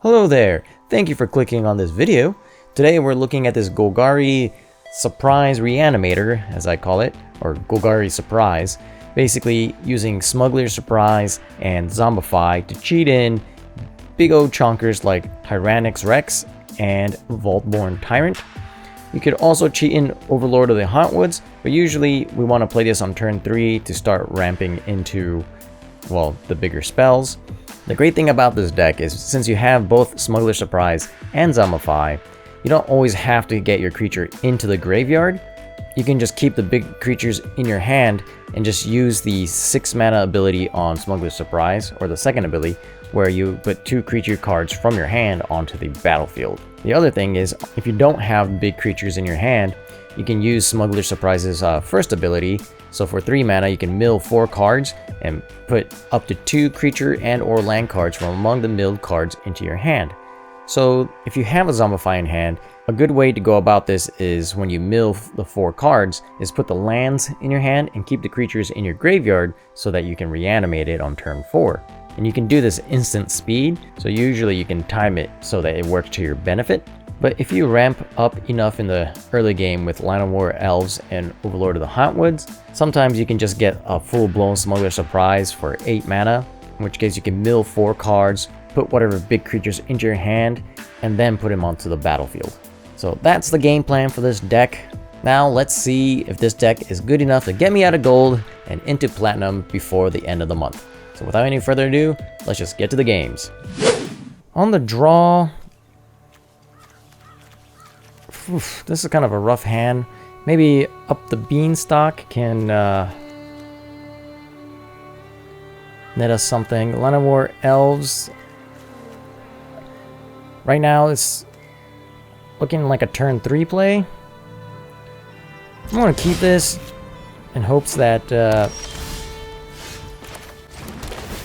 Hello there, thank you for clicking on this video. Today we're looking at this Golgari Surprise Reanimator, as I call it, or Golgari Surprise, basically using Smuggler Surprise and Zombify to cheat in big O chonkers like Tyrannix Rex and Vaultborn Tyrant. You could also cheat in Overlord of the Hauntwoods, but usually we want to play this on turn 3 to start ramping into, well, the bigger spells. The great thing about this deck is since you have both Smuggler Surprise and Zombify, you don't always have to get your creature into the graveyard. You can just keep the big creatures in your hand and just use the 6 mana ability on Smuggler Surprise, or the second ability, where you put 2 creature cards from your hand onto the battlefield. The other thing is, if you don't have big creatures in your hand, you can use Smuggler Surprise's first ability. So for 3 mana, you can mill 4 cards and put up to 2 creature and or land cards from among the milled cards into your hand. So if you have a Zombify in hand, a good way to go about this is when you mill the 4 cards, is put the lands in your hand and keep the creatures in your graveyard so that you can reanimate it on turn 4. And you can do this instant speed, so usually you can time it so that it works to your benefit. But if you ramp up enough in the early game with Line of War Elves and Overlord of the Hauntwoods, sometimes you can just get a full-blown Smuggler Surprise for 8 mana, in which case you can mill 4 cards, put whatever big creatures into your hand, and then put them onto the battlefield. So that's the game plan for this deck. Now let's see if this deck is good enough to get me out of gold and into platinum before the end of the month. So without any further ado, let's just get to the games. On the draw, this is kind of a rough hand. Maybe Up the Beanstalk can net us something. Line of War Elves. Right now it's looking like a turn 3 play. I'm going to keep this in hopes that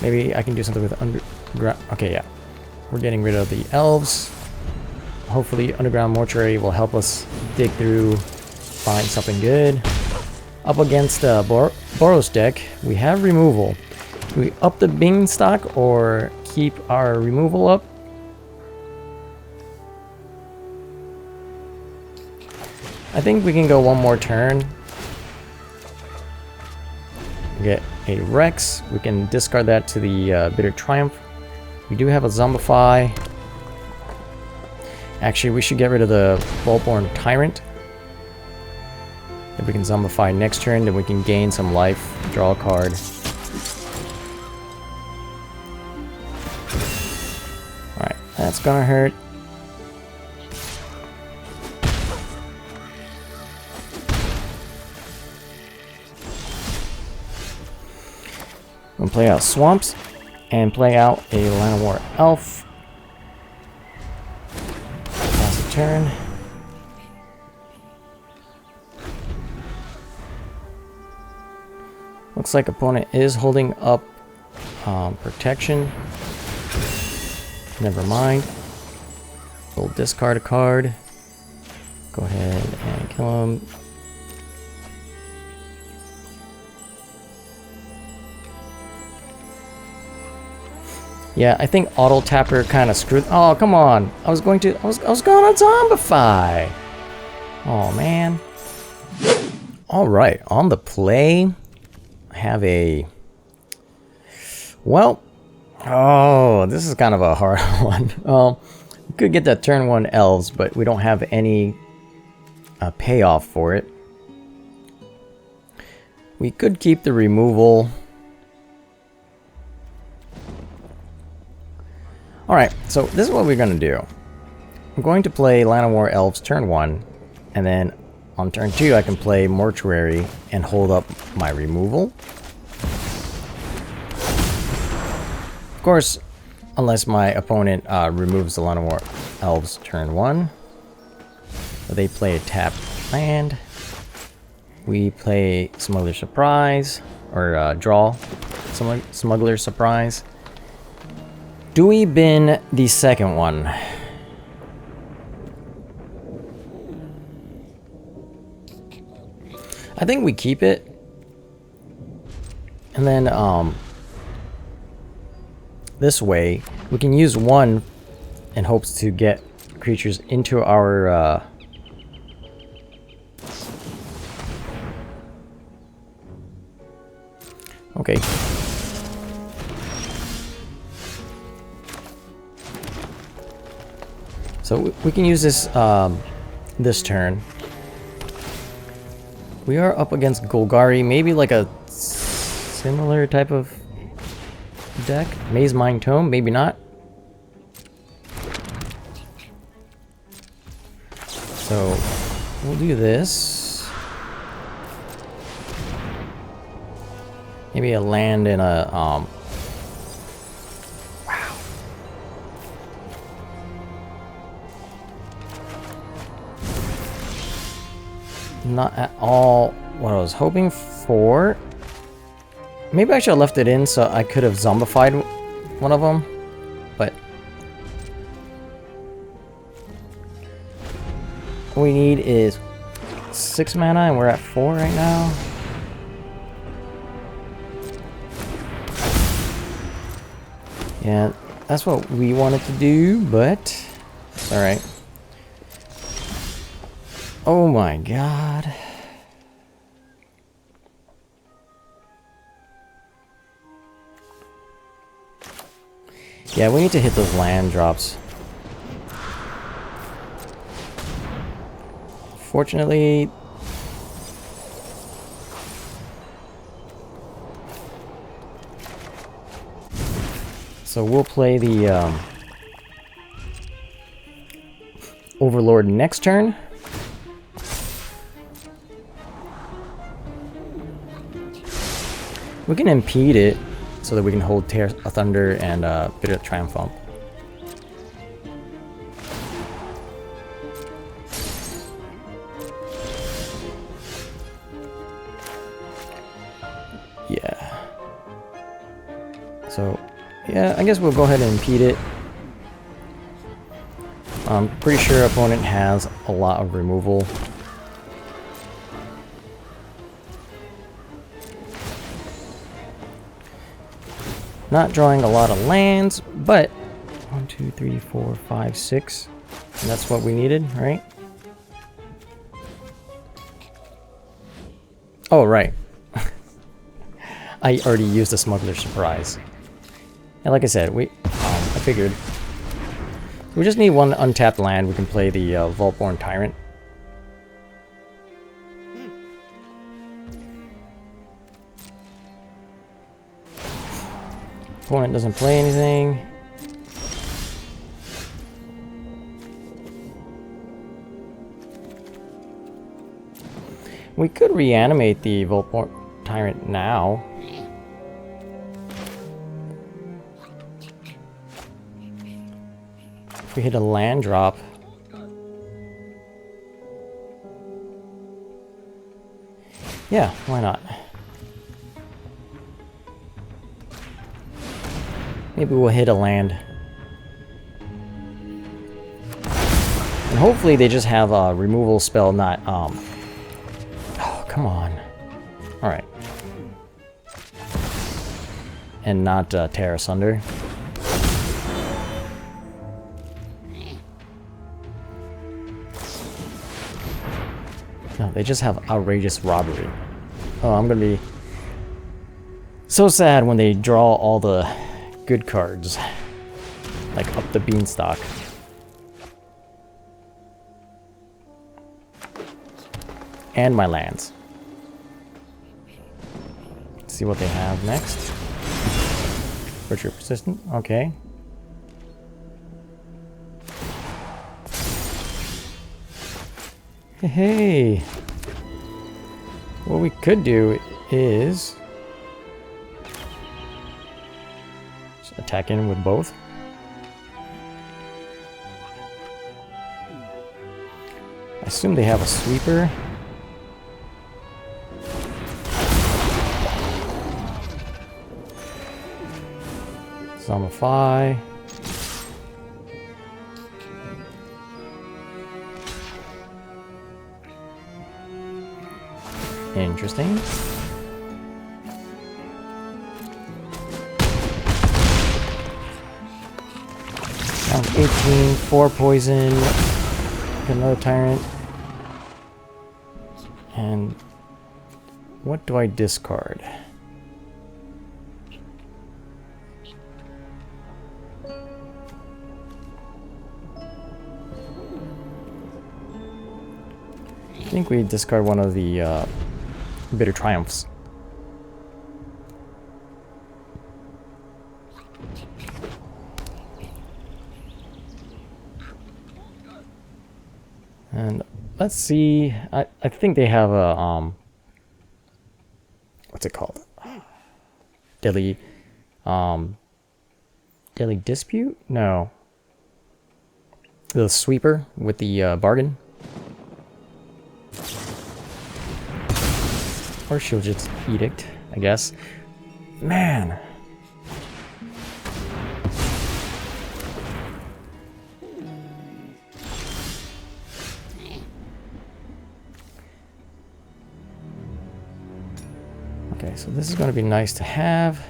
maybe I can do something with underground. Okay, yeah. We're getting rid of the elves. Hopefully Underground Mortuary will help us dig through, find something good. Up against Boros deck, we have removal. Do we up the Beanstalk or keep our removal up? I think we can go one more turn. Get a Rex. We can discard that to the Bitter Triumph. We do have a Zombify. Actually, we should get rid of the Vaultborn Tyrant. If we can Zombify next turn, then we can gain some life, draw a card. Alright, that's gonna hurt. I'm gonna play out Swamps and play out a Line of War Elf. Pass a turn. Looks like opponent is holding up protection. Never mind. We'll discard a card. Go ahead and kill him. Yeah, I think Auto Tapper kind of screwed. Oh, come on! I was going to Zombify. Oh man. All right, on the play, I have a. Well, oh, this is kind of a hard one. We could get that turn 1 elves, but we don't have any payoff for it. We could keep the removal. Alright, so this is what we're going to do. I'm going to play Line of War Elves turn 1, and then on turn 2 I can play Mortuary and hold up my removal. Of course, unless my opponent removes the Line of War Elves turn 1. They play a tapped land. We play Smuggler Surprise, or draw Smuggler Surprise. Do we bin the second one? I think we keep it. And then this way we can use one in hopes to get creatures into our okay. So we can use this this turn. We are up against Golgari, maybe like a similar type of deck. Maze Mind Tome, maybe not. So we'll do this. Maybe a land and a wow. Not at all what I was hoping for. Maybe I should have left it in so I could have zombified one of them, but all we need is 6 mana and we're at 4 right now. Yeah, that's what we wanted to do, but it's alright. Oh my god. Yeah, we need to hit those land drops. Fortunately, so we'll play the Overlord next turn. We can impede it so that we can hold Tear a Thunder and Bit of Triumphant. Yeah. So, yeah, I guess we'll go ahead and impede it. I'm pretty sure opponent has a lot of removal. Not drawing a lot of lands, but 1, 2, 3, 4, 5, 6. And that's what we needed, right? Oh, right. I already used the Smuggler's Surprise. And like I said, I figured we just need one untapped land. We can play the Vaultborn Tyrant. Opponent doesn't play anything. We could reanimate the Vaultborn Tyrant now. If we hit a land drop. Yeah, why not? Maybe we'll hit a land. And hopefully they just have a removal spell, not, oh, come on. Alright. And not tear asunder. No, they just have outrageous robbery. Oh, I'm gonna be so sad when they draw all the good cards, like up the beanstalk. And my lands. Let's see what they have next. Virtue Persistent, okay. Hey, what we could do is attack in with both. I assume they have a sweeper. Zombify. Interesting. Down to 18, 4 poison. Get another tyrant. And what do I discard? I think we discard one of the Bitter Triumphs. And let's see. I think they have a what's it called? Deadly Dispute? No. The sweeper with the bargain. Or she'll just edict, I guess. Man. Okay, so this is going to be nice to have.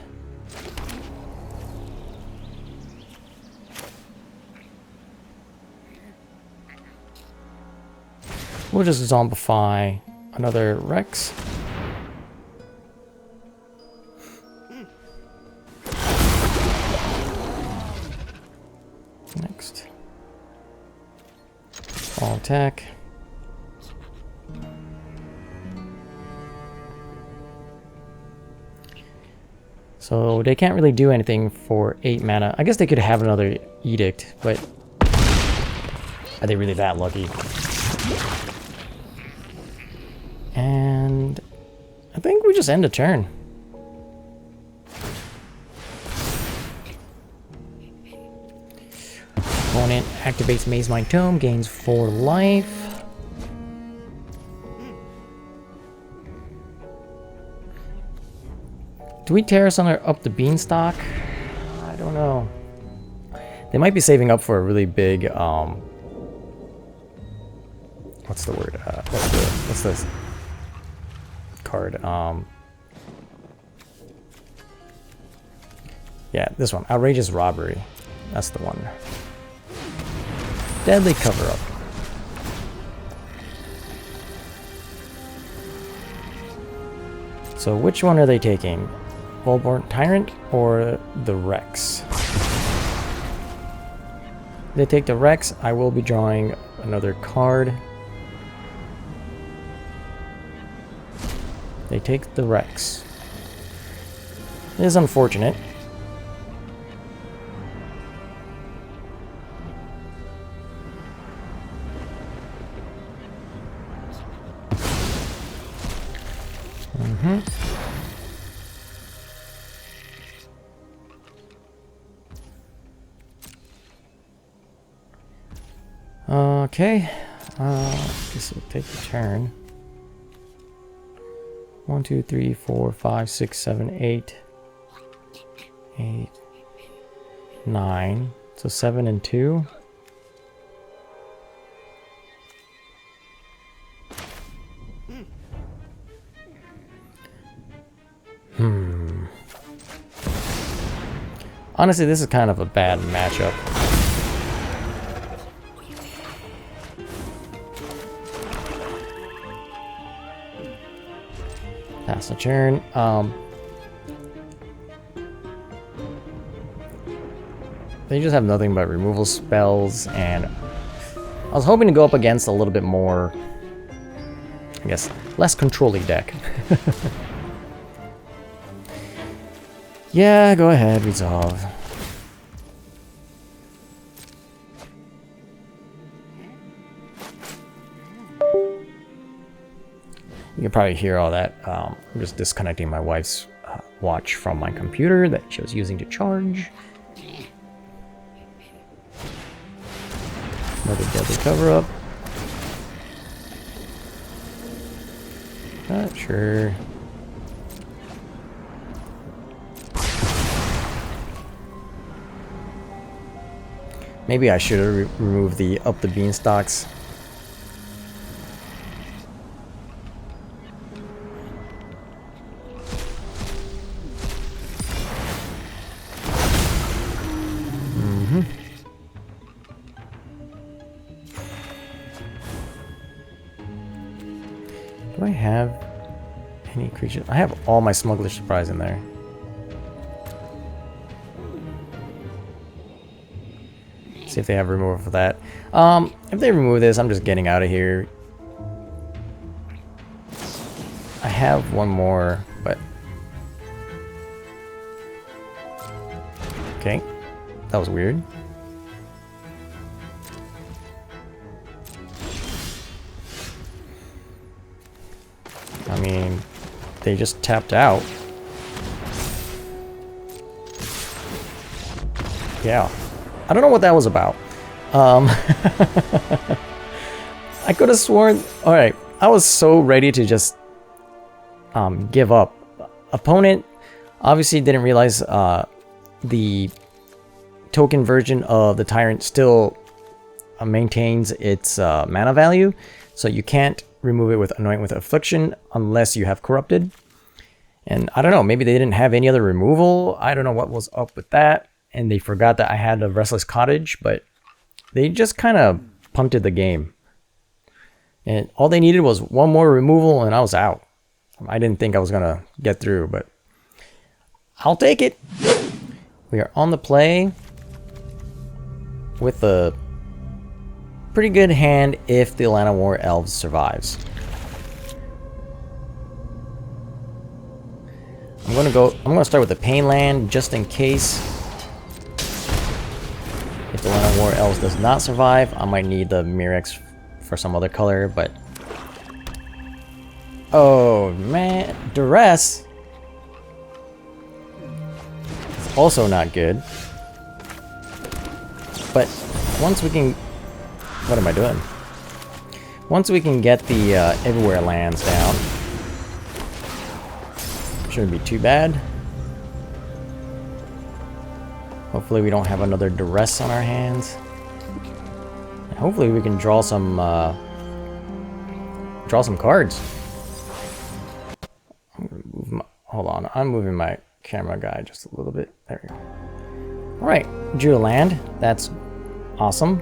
We'll just zombify another Rex. Next. All attack. So they can't really do anything for 8 mana. I guess they could have another Edict, but are they really that lucky? And I think we just end a turn. Opponent activates Maze Mind Tome, gains 4 life. Do we Terrace Hunter up the Beanstalk? I don't know. They might be saving up for a really big, what's the word? What's this card? Yeah, this one. Outrageous Robbery. That's the one. Deadly Cover-Up. So which one are they taking? Volborn Tyrant or the Rex? If they take the Rex, I will be drawing another card. They take the Rex. It is unfortunate. Okay, this will take a turn. 1, 2, 3, 4, 5, 6, 7, 8, 8, 9. So 7 and 2. Honestly, this is kind of a bad matchup. Pass the turn. They just have nothing but removal spells, and I was hoping to go up against a little bit more, I guess, less controlling deck. Yeah, go ahead, resolve. You can probably hear all that. I'm just disconnecting my wife's watch from my computer that she was using to charge. Another Deadly Cover-Up. Not sure. Maybe I should have removed the Up the Beanstalks. Do I have any creatures? I have all my Smuggler Surprise in there. See if they have removal for that. If they remove this, I'm just getting out of here. I have one more, but... Okay. That was weird. I mean, they just tapped out. Yeah. I don't know what that was about. I could have sworn... Alright, I was so ready to just give up. Opponent obviously didn't realize the token version of the Tyrant still maintains its mana value, so you can't remove it with Anoint with Affliction unless you have Corrupted. And I don't know, maybe they didn't have any other removal. I don't know what was up with that, and they forgot that I had a Restless Cottage, but they just kind of punted the game. And all they needed was one more removal and I was out. I didn't think I was gonna get through, but I'll take it. We are on the play with a pretty good hand if the Atlanta War Elves survives. I'm gonna start with the Pain Land just in case. If the Atlanta War Elves does not survive, I might need the Mirex for some other color, but oh man, Duress is also not good. But once we can... What am I doing? Once we can get the Everywhere lands down, shouldn't be too bad. Hopefully we don't have another Duress on our hands. And hopefully we can draw some cards. Hold on, I'm moving my camera guy just a little bit. There we go. Alright, drew a land. That's awesome.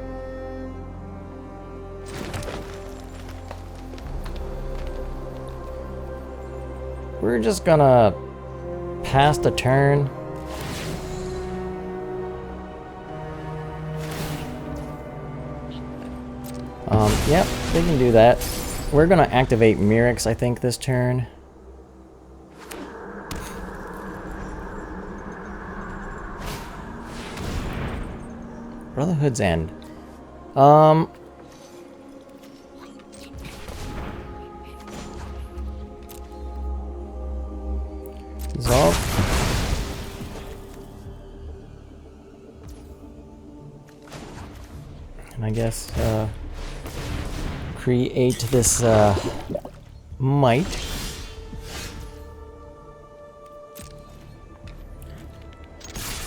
We're just gonna pass the turn. Yep, they can do that. We're gonna activate Mirex, I think, this turn. Brotherhood's End. Dissolve. And I guess, create this, might.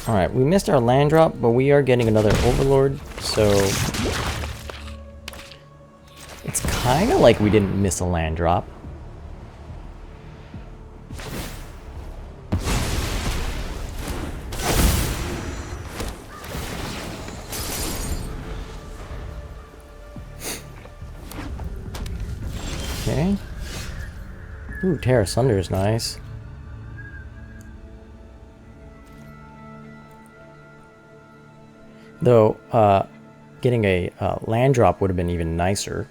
Alright, we missed our land drop, but we are getting another Overlord, so... It's kinda like we didn't miss a land drop. Okay. Ooh, Terra Sunder is nice. Though, getting a land drop would have been even nicer.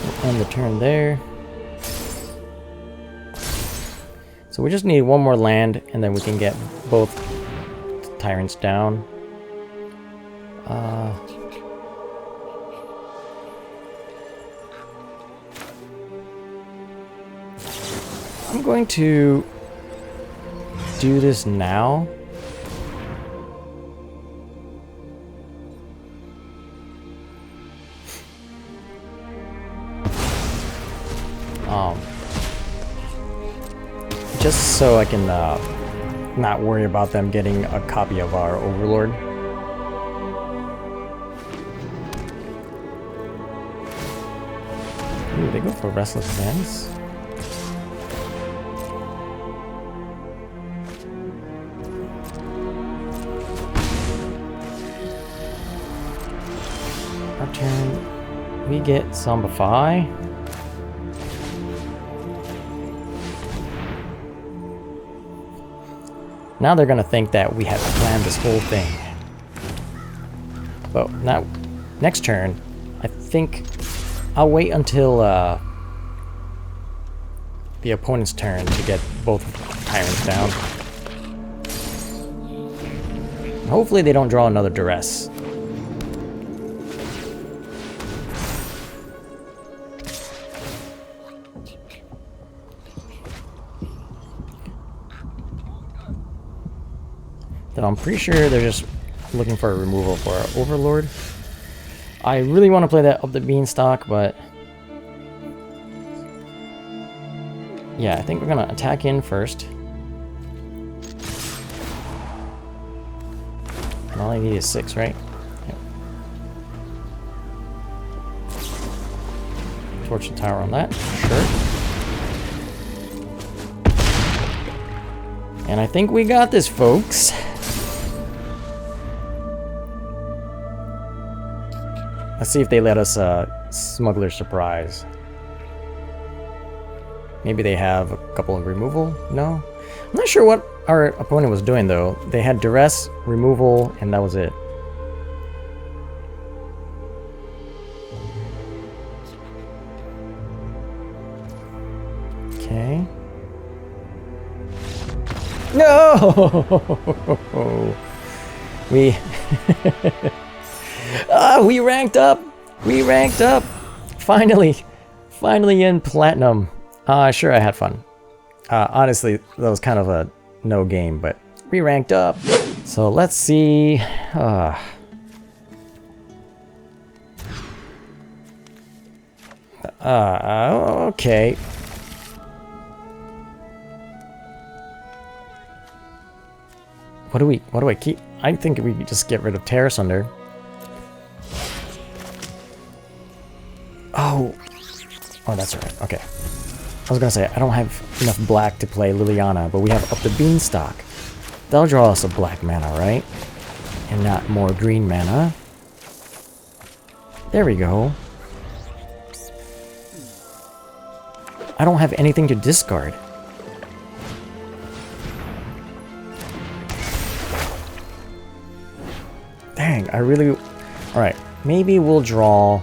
We'll end the turn there. So we just need one more land, and then we can get both Tyrants down. I'm going to do this now. Just so I can not worry about them getting a copy of our Overlord. Ooh, they go for Restless Vents. turn, we get Zombify. Now they're gonna think that we have planned this whole thing. But now, next turn, I think I'll wait until the opponent's turn to get both tyrants down. Hopefully they don't draw another duress. Then I'm pretty sure they're just looking for a removal for our Overlord. I really want to play that up the beanstalk, but yeah, I think we're gonna attack in first. And all I need is 6, right? Yep. Torch the tower on that, sure. And I think we got this, folks. Let's see if they let us Smuggler Surprise. Maybe they have a couple of removal? No? I'm not sure what our opponent was doing though. They had duress, removal, and that was it. Okay. No! We... we ranked up! We ranked up! Finally! Finally in Platinum. Sure, I had fun. Honestly, that was kind of a no game, but we ranked up. So let's see... okay. What do I keep? I think we could just get rid of Terra Sunder. Oh, that's alright. Okay. I was gonna say, I don't have enough black to play Liliana, but we have Up the Beanstalk. That'll draw us a black mana, right? And not more green mana. There we go. I don't have anything to discard. Dang, I really... Alright, maybe we'll draw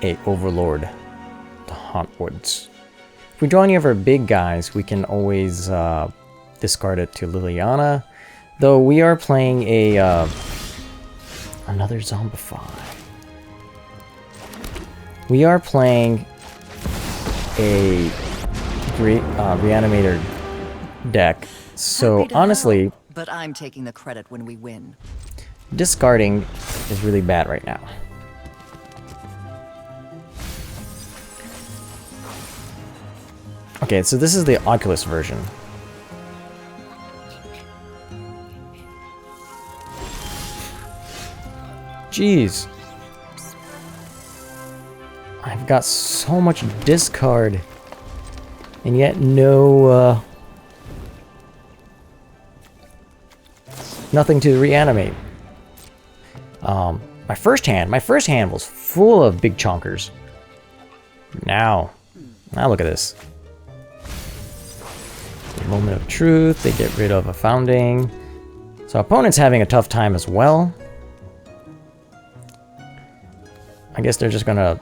a Overlord to Haunt Woods. If we draw any of our big guys, we can always discard it to Liliana. Though we are playing a another Zombify. We are playing a Reanimator deck. So honestly, help, but I'm taking the credit when we win. Discarding is really bad right now. Okay, so this is the Oculus version. Jeez. I've got so much discard. And yet no... nothing to reanimate. My first hand was full of big chonkers. Now look at this. Moment of Truth, they get rid of a Founding. So opponent's having a tough time as well. I guess they're just gonna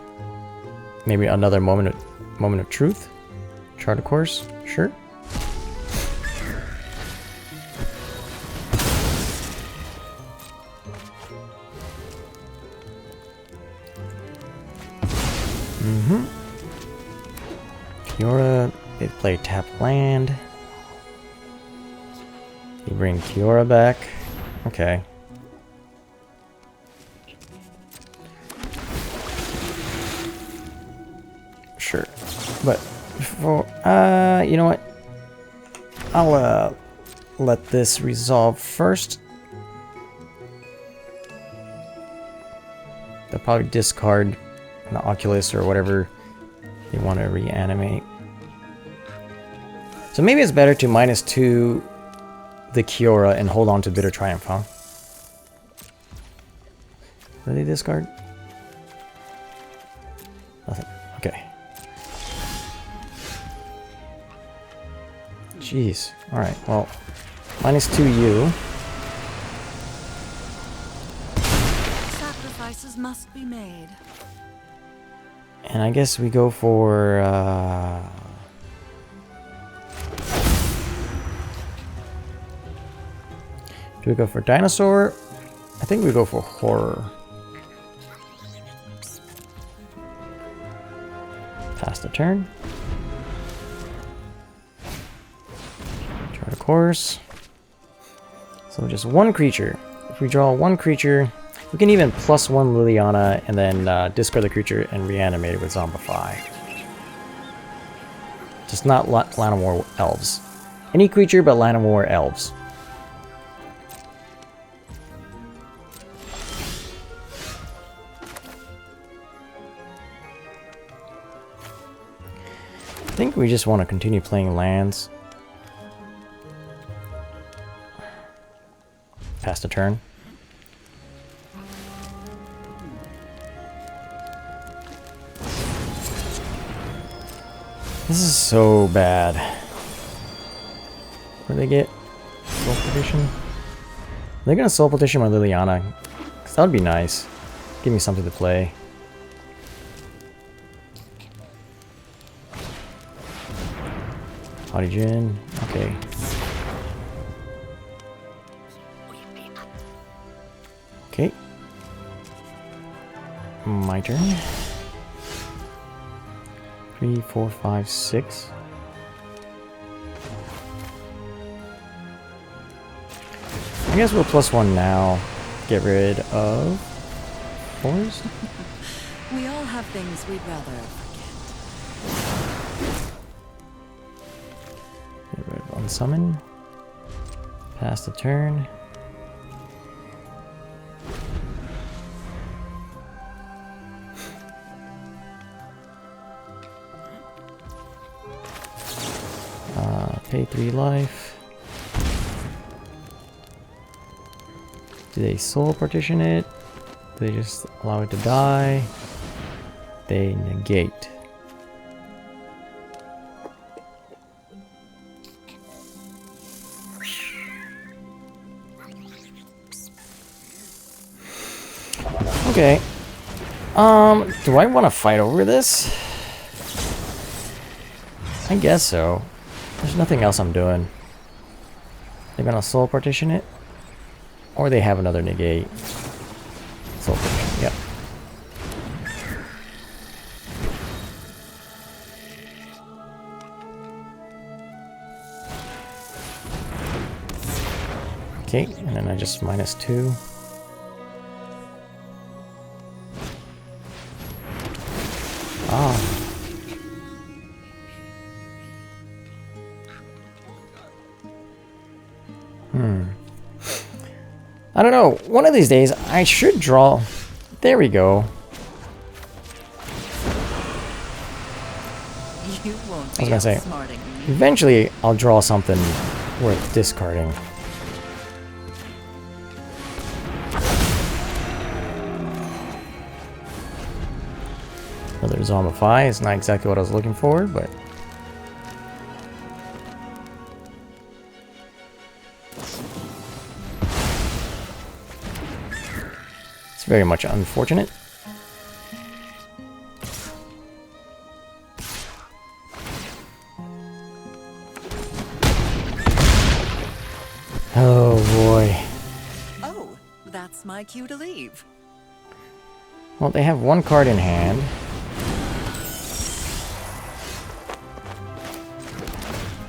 maybe another moment of truth. Chart a course, sure. Kiora, they play tap land. You bring Kiora back. Okay. Sure. But before you know what? I'll let this resolve first. They'll probably discard the Oculus or whatever they want to reanimate. So maybe it's better to -2 the Kiora and hold on to Bitter Triumph, huh? Did they discard? Nothing. Okay. Jeez. Alright, well, -2U. Sacrifices must be made. And I guess we go for, do we go for dinosaur? I think we go for horror. Pass the turn. Draw a course. So just one creature. If we draw one creature, we can even +1 Liliana and then discard the creature and reanimate it with Zombify. Just not Land of War elves. Any creature but Land of War elves. I think we just want to continue playing lands. Pass the turn. This is so bad. What do they get? Soul Petition? They're gonna Soul Petition my Liliana. Cause that would be nice. Give me something to play. Audijin. Okay. Okay. My turn. 3, 4, 5, 6. I guess we'll +1 now. Get rid of fours. We all have things we'd rather forget. Get rid of unsummon. Pass the turn. Pay 3 life. Do they soul partition it? Do they just allow it to die? They negate. Okay. Do I want to fight over this? I guess so. There's nothing else I'm doing. They're gonna soul partition it? Or they have another negate. Soul partition, yep. Okay, and then I just -2. Ah. I don't know. One of these days, I should draw. There we go. You won't I was gonna say, outsmarting me. eventually I'll draw something worth discarding. Another Zombify is not exactly what I was looking for, but it's very much unfortunate. Oh boy. Oh, that's my cue to leave. Well, they have one card in hand.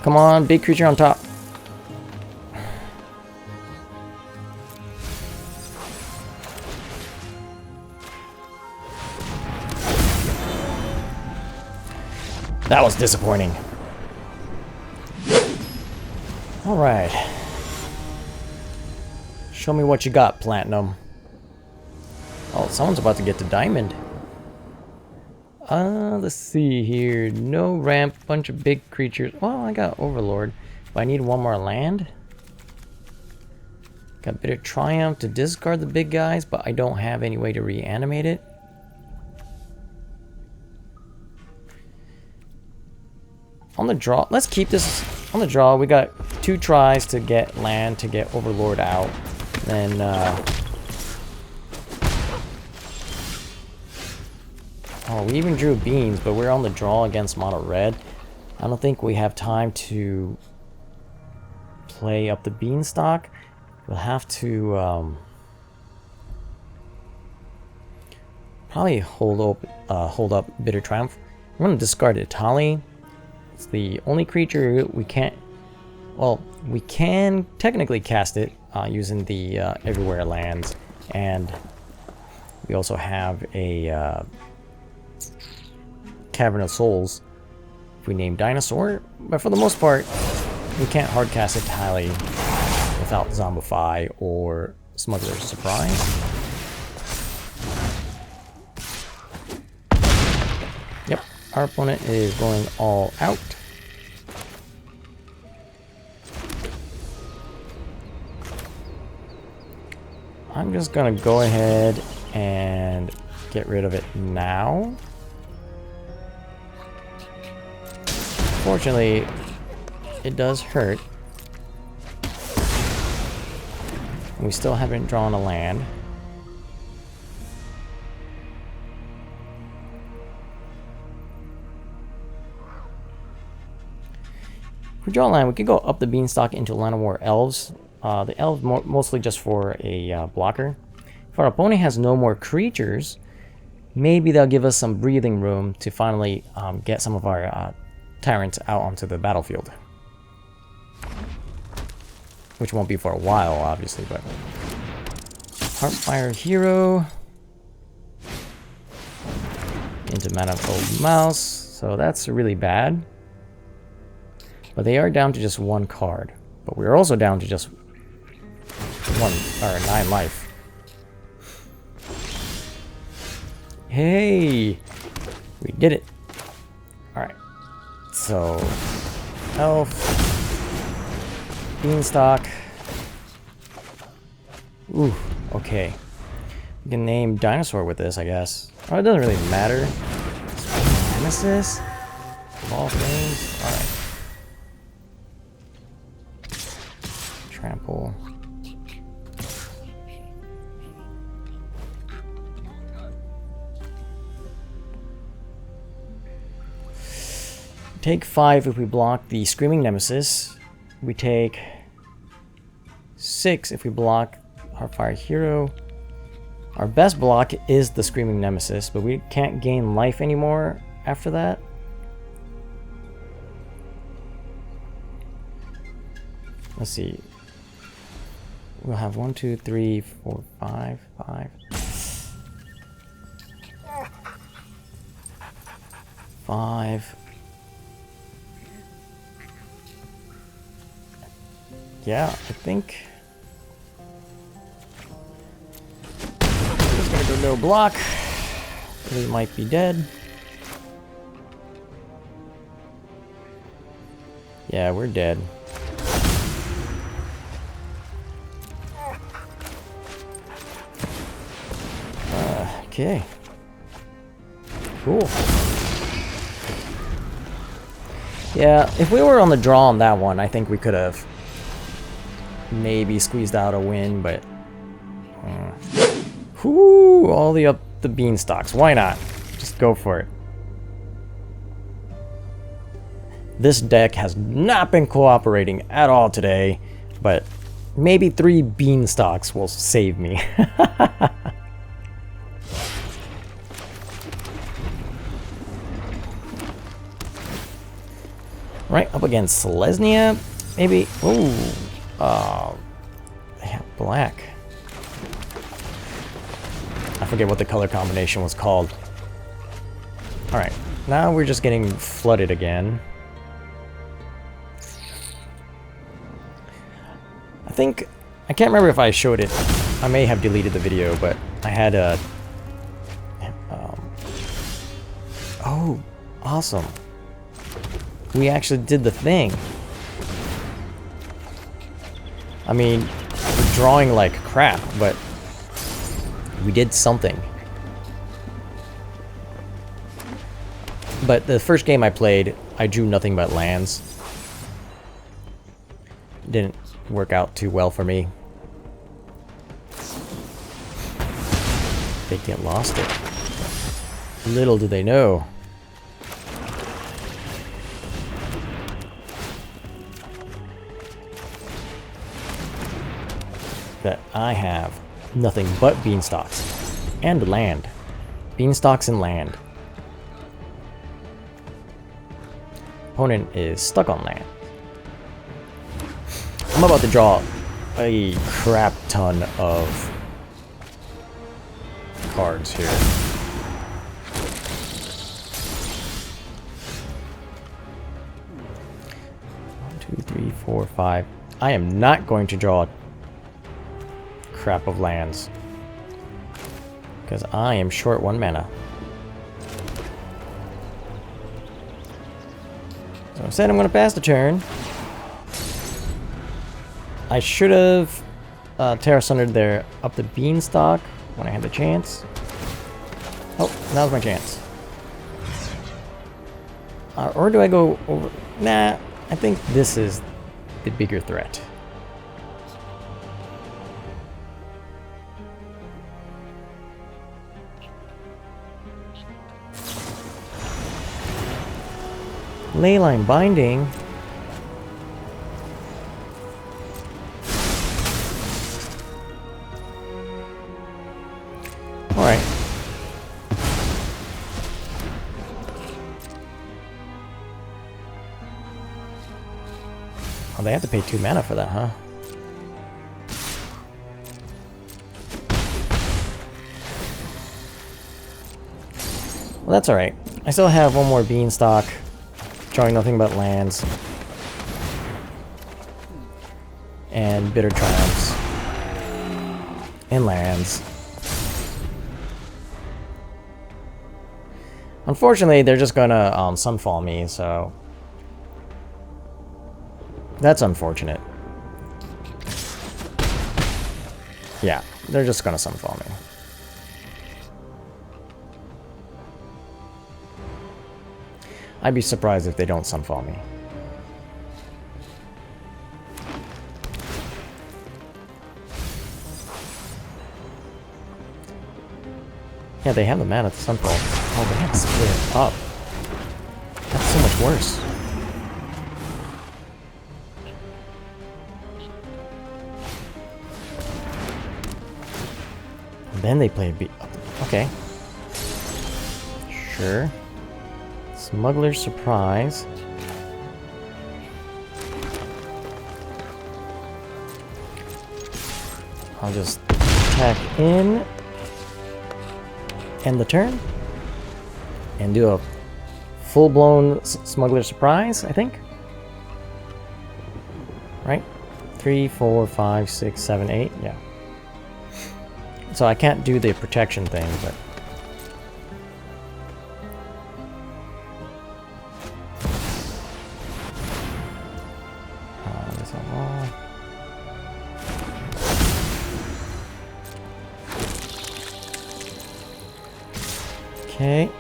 Come on, big creature on top. That was disappointing. All right. Show me what you got, Platinum. Oh, someone's about to get to Diamond. Let's see here. No ramp, bunch of big creatures. Well, I got Overlord, but I need one more land. Got Bitter Triumph to discard the big guys, but I don't have any way to reanimate it. on the draw. Let's keep this on the draw. We got 2 tries to get land, to get Overlord out. Then, oh, we even drew beans, but we're on the draw against mono red. I don't think we have time to play up the beanstalk. We'll have to probably hold up Bitter Triumph. I'm going to discard Itali. It's the only creature we can't... Well, we can technically cast it using the Everywhere lands. And we also have a Cavern of Souls if we name Dinosaur. But for the most part, we can't hardcast Itali without Zombify or Smuggler's Surprise. Yep, our opponent is going all out. I'm just gonna go ahead and get rid of it now. Fortunately, it does hurt. We still haven't drawn a land. If we draw a land, we could go up the beanstalk into Land of War Elves. The Elves mostly just for a blocker. If our opponent has no more creatures, maybe they'll give us some breathing room to finally get some of our Tyrants out onto the battlefield. Which won't be for a while, obviously, but... Heartfire Hero. Into Manifold Mouse. So that's really bad. But they are down to just 1 card. But we're also down to just 9 life. Hey! We did it. Alright. So... Elf. Beanstalk. Ooh, okay. We can name Dinosaur with this, I guess. Oh, it doesn't really matter. Nemesis? Ball Flames? Alright. Trample. Take 5 if we block the Screaming Nemesis. We take 6 if we block Heartfire Hero. Our best block is the Screaming Nemesis, but we can't gain life anymore after that. Let's see. We'll have 1, 2, 3, 4, 5. 5. Yeah, I think... I'm just gonna go no block. He might be dead. Yeah, we're dead. Okay. Cool. Yeah, if we were on the draw on that one, I think we could have maybe squeezed out a win, but whoo, all the up the beanstalks. Why not? Just go for it. This deck has not been cooperating at all today, but maybe 3 beanstalks will save me. Right up against Selesnya, maybe. Ooh. They have black. I forget what the color combination was called. Alright, now we're just getting flooded again. I think... I can't remember if I showed it. I may have deleted the video, but I had a... oh, awesome. We actually did the thing. I mean, we're drawing like crap, but we did something. But the first game I played, I drew nothing but lands. Didn't work out too well for me. They get lost it. Little do they know. That I have nothing but beanstalks and land. Beanstalks and land. Opponent is stuck on land. I'm about to draw a crap ton of cards here. 1, 2, 3, 4, 5. I am not going to draw crap of lands because I am short 1 mana. So instead I'm going to pass the turn. I should have Terra Sundered there up the Beanstalk when I had the chance. Oh, that was my chance. Or do I go over? Nah, I think this is the bigger threat. Leyline Binding. Alright. Oh, they have to pay 2 mana for that, huh? Well, that's alright. I still have 1 more Beanstalk. Drawing nothing but lands. And Bitter Triumphs. And lands. Unfortunately, they're just gonna Sunfall me, so... That's unfortunate. Yeah, they're just gonna Sunfall me. I'd be surprised if they don't Sunfall me. Yeah, they have the mana to Sunfall. Oh, they have to split it up. That's so much worse. And then they play a beat. Okay. Sure. Smuggler's Surprise. I'll just attack in. End the turn. And do a full-blown Smuggler's Surprise, I think. Right? 3, 4, 5, 6, 7, 8. Yeah. So I can't do the protection thing, but... Okay.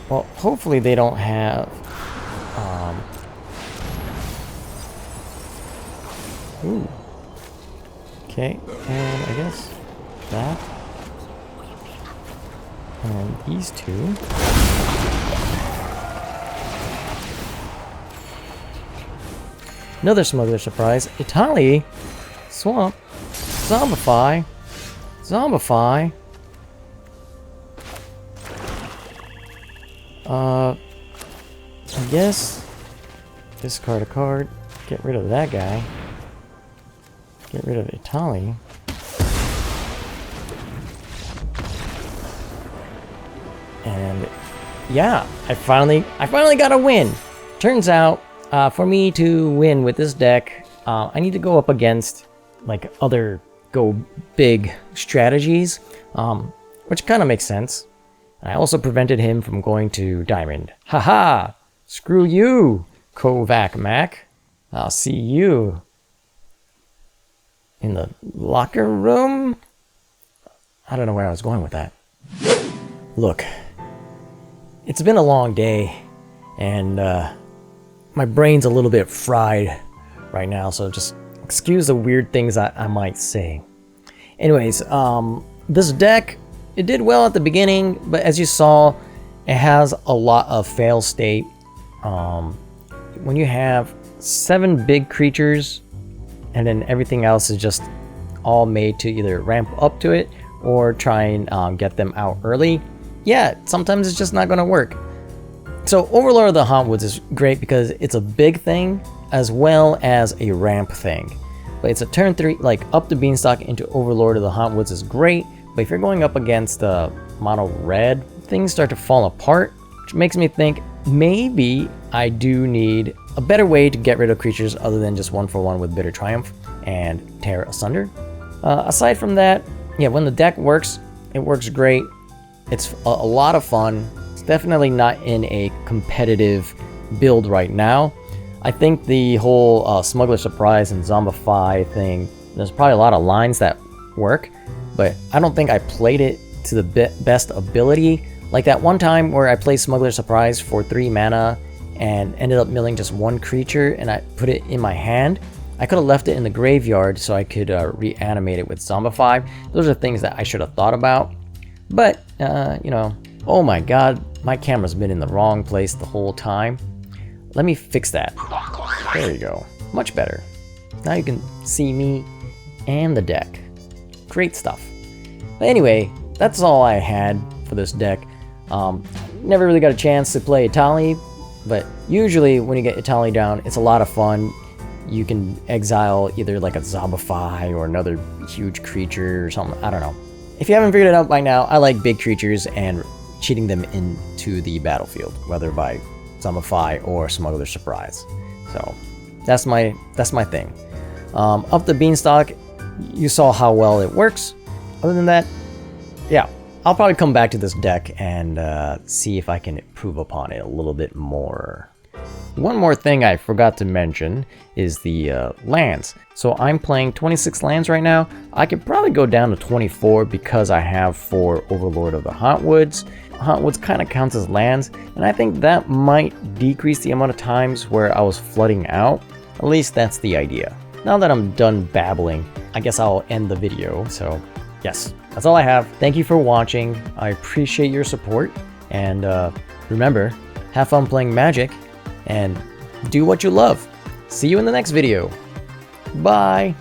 Well, hopefully they don't have ooh. Okay, and I guess that. And these two. Another Smuggler Surprise. Italy. Swamp. Zombify. Zombify. I guess discard a card. Get rid of that guy. Get rid of Italy. And yeah, I finally got a win. Turns out, for me to win with this deck, I need to go up against like other go big strategies, which kind of makes sense. I also prevented him from going to Diamond. Haha! Screw you, Kovac Mac. I'll see you in the locker room. I don't know where I was going with that. Look, it's been a long day, and my brain's a little bit fried right now, so just excuse the weird things I might say. Anyways, this deck, it did well at the beginning, but as you saw, it has a lot of fail state. When you have 7 big creatures, and then everything else is just all made to either ramp up to it or try and get them out early, yeah, sometimes it's just not going to work. So Overlord of the Hauntwoods is great because it's a big thing as well as a ramp thing. But it's a turn 3, like up the Beanstalk into Overlord of the Hauntwoods is great, but if you're going up against mono red, things start to fall apart, which makes me think maybe I do need a better way to get rid of creatures other than just 1-for-1 with Bitter Triumph and Tear Asunder. Aside from that, yeah, when the deck works, it works great. It's a lot of fun. It's definitely not in a competitive build right now. I think the whole Smuggler Surprise and Zombify thing, there's probably a lot of lines that work, but I don't think I played it to the best ability. Like that one time where I played Smuggler Surprise for 3 mana and ended up milling just 1 creature and I put it in my hand. I could have left it in the graveyard so I could reanimate it with Zombify. Those are things that I should have thought about. But, you know, oh my god, my camera's been in the wrong place the whole time. Let me fix that. There you go. Much better. Now you can see me and the deck. Great stuff. But anyway, that's all I had for this deck. Never really got a chance to play Itali, but usually when you get Itali down, it's a lot of fun. You can exile either like a Zombify or another huge creature or something. I don't know. If you haven't figured it out by now, I like big creatures and cheating them into the battlefield, whether by Zombify or Smuggler Surprise. So that's my thing. Up the Beanstalk, you saw how well it works. Other than that, yeah, I'll probably come back to this deck and see if I can improve upon it a little bit more. One more thing I forgot to mention is the lands. So I'm playing 26 lands right now. I could probably go down to 24 because I have 4 Overlord of the Hauntwoods. Hauntwoods kind of counts as lands, and I think that might decrease the amount of times where I was flooding out. At least that's the idea. Now that I'm done babbling, I guess I'll end the video. So yes, that's all I have. Thank you for watching. I appreciate your support, and remember, have fun playing Magic and do what you love. See you in the next video. Bye.